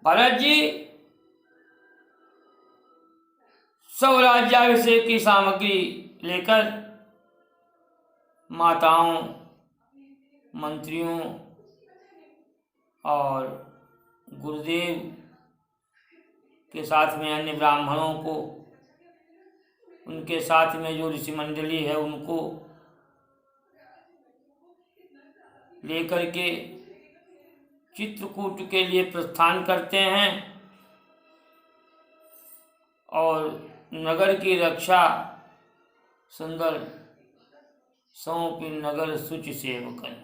भरत जी सब राज्याभिषेक की सामग्री लेकर माताओं, मंत्रियों और गुरुदेव के साथ में अन्य ब्राह्मणों को, उनके साथ में जो ऋषि मंडली है उनको लेकर के चित्रकूट के लिए प्रस्थान करते हैं और नगर की रक्षा सुंदर सौंपी नगर सुच सेवकन,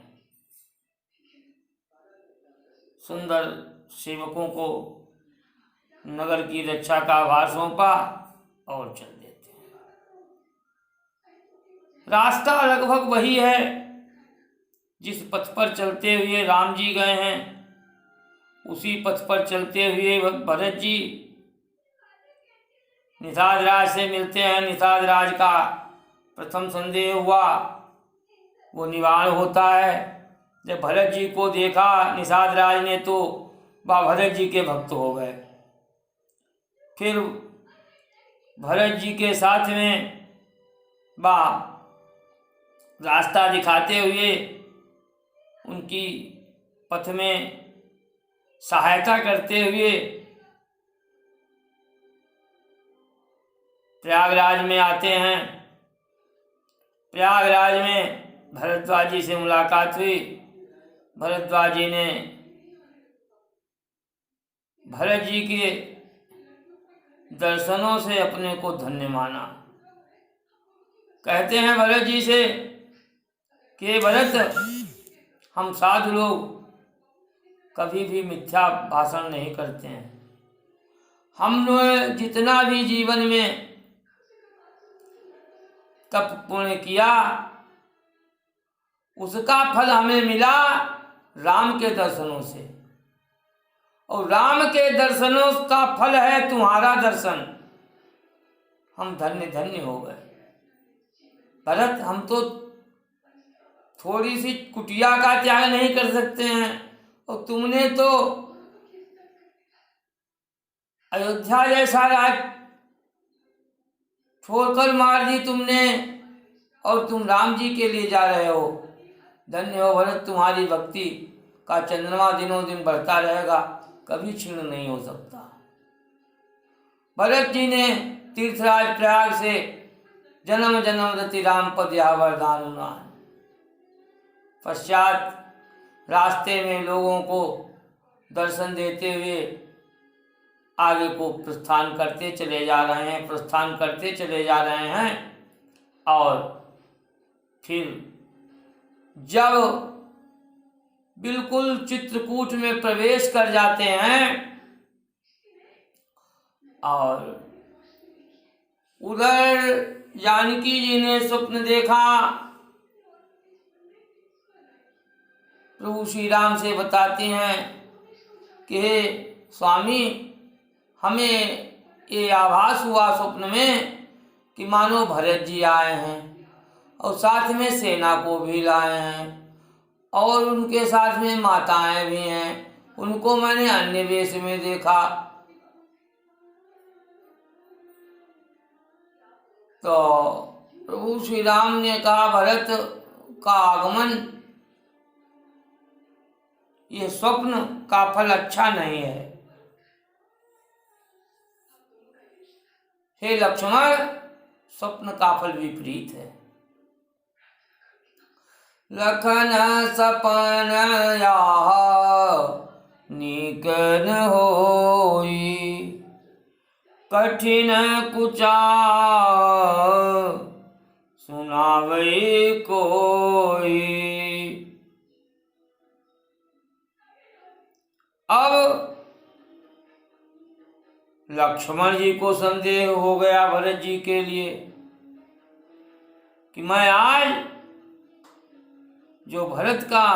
सुंदर सेवकों को नगर की रक्षा का भार सौंपा और चल देते हैं। रास्ता लगभग वही है जिस पथ पर चलते हुए राम जी गए हैं, उसी पथ पर चलते हुए भरत जी निषाद राज से मिलते हैं। निषाद राज का प्रथम संदेह हुआ वो निवारण होता है। जब भरत जी को देखा निषाद राज ने तो वह भरत जी के भक्त हो गए। फिर भरत जी के साथ में वह रास्ता दिखाते हुए उनकी पथ में सहायता करते हुए प्रयागराज में आते हैं। प्रयागराज में भरद्वाज जी से मुलाकात हुई। भरद्वाज जी ने भरत जी के दर्शनों से अपने को धन्य माना। कहते हैं भरत जी से कि भरत, हम साधु लोग कभी भी मिथ्या भाषण नहीं करते हैं। हमने जितना भी जीवन में तप पुण्य किया उसका फल हमें मिला राम के दर्शनों से, और राम के दर्शनों का फल है तुम्हारा दर्शन। हम धन्य धन्य हो गए। भरत, हम तो थोड़ी सी कुटिया का त्याग नहीं कर सकते हैं, और तुमने तो अयोध्या जैसा राज छोड़कर मार दी तुमने, और तुम राम जी के लिए जा रहे हो। धन्य हो भरत, तुम्हारी भक्ति का चंद्रमा दिनों दिन बढ़ता रहेगा, कभी क्षीण नहीं हो सकता। भरत जी ने तीर्थराज प्रयाग से जन्म जन्म रति राम पद या वरदान उन्नान। पश्चात रास्ते में लोगों को दर्शन देते हुए आगे को प्रस्थान करते चले जा रहे हैं, प्रस्थान करते चले जा रहे हैं। और फिर जब बिल्कुल चित्रकूट में प्रवेश कर जाते हैं और उधर जानकी जी ने स्वप्न देखा। प्रभु श्री राम से बताती हैं कि हे स्वामी, हमें ये आभास हुआ स्वप्न में कि मानो भरत जी आए हैं और साथ में सेना को भी लाए हैं, और उनके साथ में माताएं भी हैं। उनको मैंने अन्य वेश में देखा। तो प्रभु श्री राम ने कहा, भरत का आगमन ये स्वप्न का फल अच्छा नहीं है। हे लक्ष्मण, स्वप्न का फल विपरीत है। लखन सपन याह निकन होई, कठिन कुचा सुनावे कोई। अब लक्ष्मण जी को संदेह हो गया भरत जी के लिए कि मैं आज जो भरत का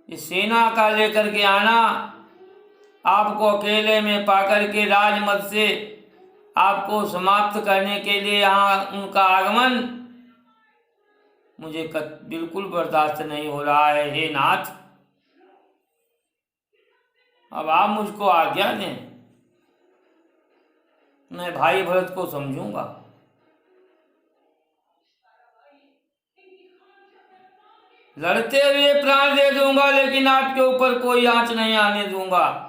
इस सेना का लेकर के आना, आपको अकेले में पाकर के राजमद से आपको समाप्त करने के लिए यहाँ उनका आगमन मुझे बिल्कुल बर्दाश्त नहीं हो रहा है। हे नाथ, अब आप मुझको आज्ञा दें, मैं भाई भरत को समझूंगा। लड़ते हुए प्राण दे दूंगा, लेकिन आपके ऊपर कोई आंच नहीं आने दूंगा।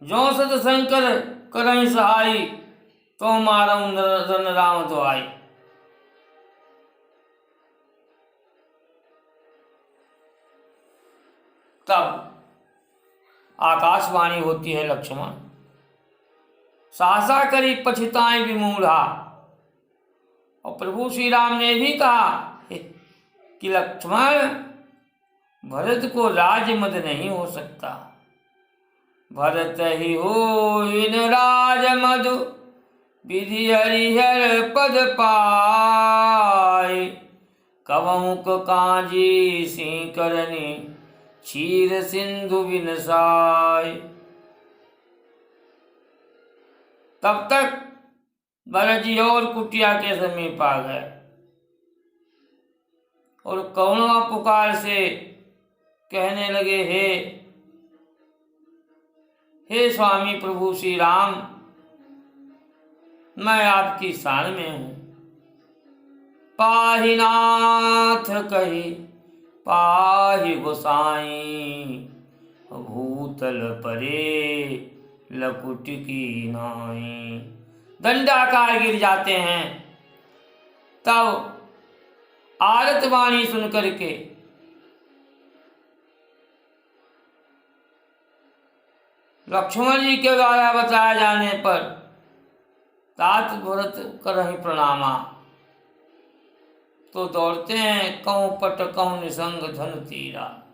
जो सत शंकर करहि सहाई, तो मारऊं रन राम दुआई। तब आकाशवाणी होती है, लक्ष्मण सहसा करी पछताएं विमूढ़ा। और प्रभु श्री राम ने भी कहा कि लक्ष्मण, भरत को राज मद नहीं हो सकता। भरत ही हो इन राज मधु, विधि हरिहर पद पाए। कवहु को काजी सिंह करनी, क्षीर सिंधु विनसाय। तब तक भरत जी और कुटिया के समीप आ गए और करुणा पुकार से कहने लगे, हे स्वामी प्रभु श्री राम, मैं आपकी शरण में हूँ। पाहि नाथ कही पाहि गोसाई, भूतल परे लकुट की नाई। दंडाकार गिर जाते हैं। तब आरत वाणी सुन करके लक्ष्मण जी के द्वारा बताए जाने पर तात भरत करहि प्रणामा, तो दौड़ते हैं, कहूं पट कहूं निसंग धन तीरा।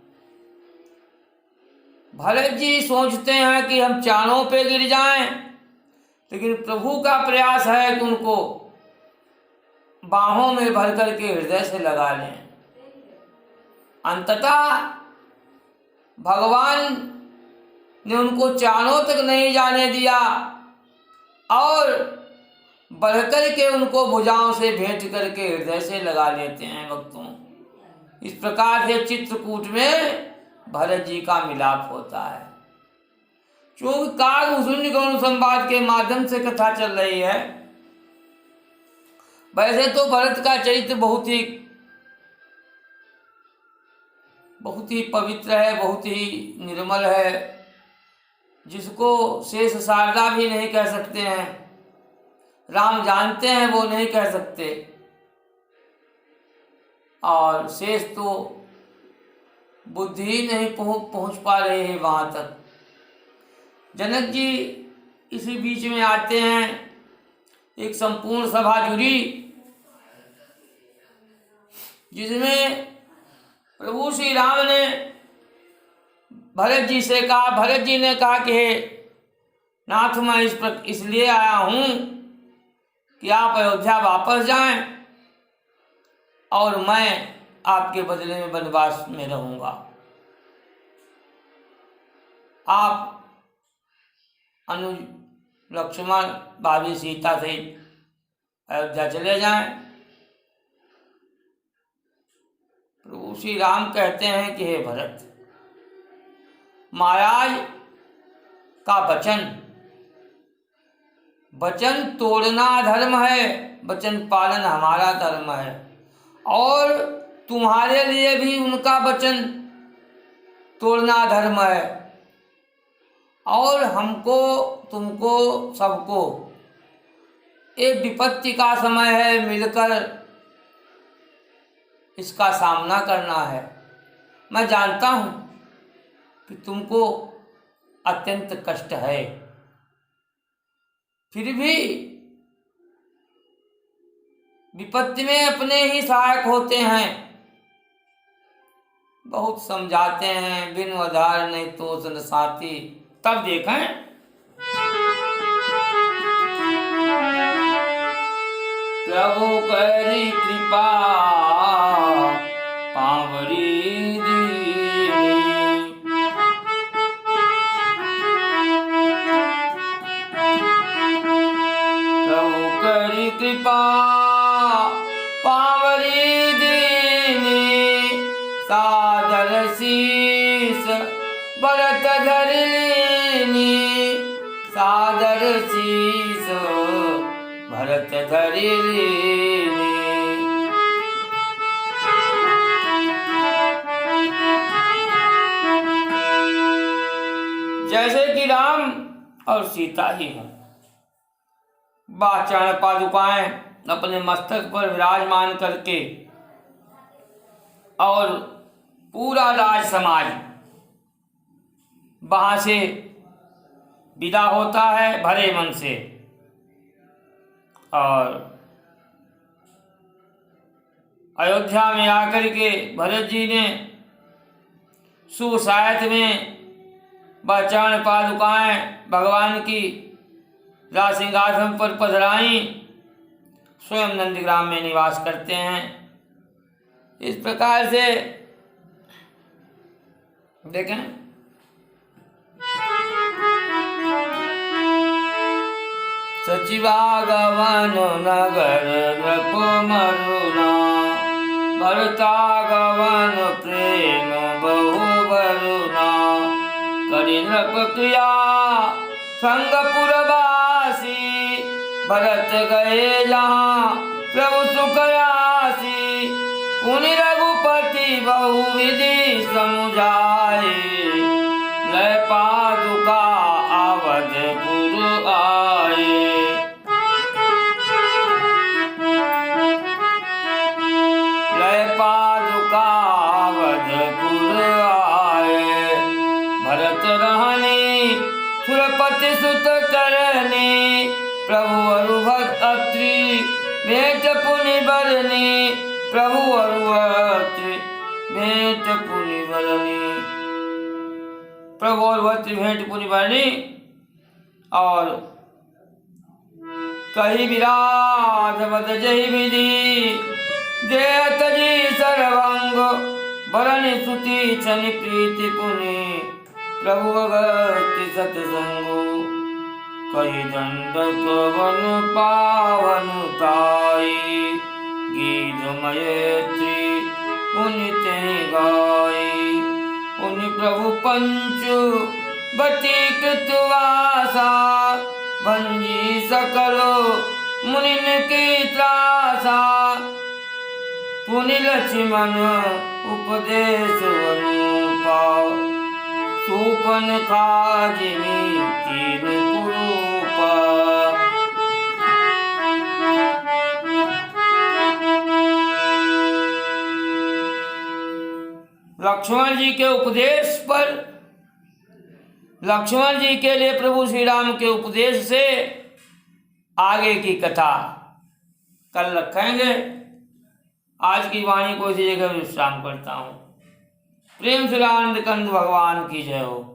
भरत जी सोचते हैं कि हम चारों पे गिर जाएं, लेकिन प्रभु का प्रयास है कि उनको बाहों में भर करके हृदय से लगा लें। अंततः भगवान ने उनको चारों तक नहीं जाने दिया और बढ़कर के उनको भुजाओं से भेंट करके हृदय से लगा लेते हैं भक्तों। इस प्रकार से चित्रकूट में भरत जी का मिलाप होता है। क्योंकि काग गौण संवाद के माध्यम से कथा चल रही है। वैसे तो भरत का चरित्र बहुत ही पवित्र है, बहुत ही निर्मल है, जिसको शेष शारदा भी नहीं कह सकते हैं। राम जानते हैं, वो नहीं कह सकते, और शेष तो बुद्धि ही नहीं पहुंच पा रहे हैं वहां तक। जनक जी इसी बीच में आते हैं। एक संपूर्ण सभा जुड़ी, जिसमें प्रभु श्री राम ने भरत जी से कहा, भरत जी ने कहा कि हे नाथ, मैं इसलिए आया हूं कि आप अयोध्या वापस जाएं और मैं आपके बदले में वनवास में रहूंगा। आप अनुज लक्ष्मण भाभी सीता से अयोध्या चले जाएं। प्रभु श्री राम कहते हैं कि हे भरत, महाराज का वचन तोड़ना धर्म है, वचन पालन हमारा धर्म है, और तुम्हारे लिए भी उनका वचन तोड़ना धर्म है। और हमको, तुमको, सबको एक विपत्ति का समय है, मिलकर इसका सामना करना है। मैं जानता हूं कि तुमको अत्यंत कष्ट है, फिर भी विपत्ति में अपने ही सहायक होते हैं। बहुत समझाते हैं, बिन आधार नहीं तो सन साथी। तब देखें प्रभु करी कृपा पावरी दीनी। प्रभु करी कृपा पावरी दीनी, सादर शीस भरत धरि लीनी सादर शीस भरत धरि लीनी। जैसे कि राम और सीता ही हों, चरण पादुकाएं अपने मस्तक पर विराजमान करके और पूरा राज समाज वहां से विदा होता है भरे मन से। और अयोध्या में आकर के भरत जी ने सुसायत में चरण पादुकाएं भगवान की राज सिंहासन पर पधराई, स्वयं नंदग्राम में निवास करते हैं। इस प्रकार से देखें, सचिवागमन नगर नृप मरुना भरतागमन प्रेम बहु बरुना। करि नृप क्रिया संगपुरवासी भरत गए जहाँ प्रभु सुखयासी। पुनि रघुपति बहुविधि समुझाए लय पादुका अवधपुर आए। लय पादुका अवधपुर आए। भरत रहने सुरपति सुत करने प्रभु अरु भक्त अत्रि भेंट पुनि बरनी। प्रभु अरु अत्रि भेंट पुनि बरनी। प्रभु अरु अत्रि भेंट पुनि बरनी। और कही विराज बद जहि विधि देह तजी सर्वंग बरनि सुति छनि प्रीति पुनि। प्रभु अगस्त्य सतसंगो कही दंडक वन पावन ताई। गीत मयेत्री पुनि ते गाई। पुनि प्रभु पंचु बटी कृतवासा भंजी सकलो मुनिन की त्रासा। पुनि लक्ष्मण उपदेश अनुपा सूपन काजिनी तीन कुरूपा। लक्ष्मण जी के उपदेश पर, लक्ष्मण जी के लिए प्रभु श्री राम के उपदेश से आगे की कथा कल रखेंगे। आज की वाणी को इसी जगह विश्राम करता हूँ। प्रेम सुरानंद कंद भगवान की जय हो।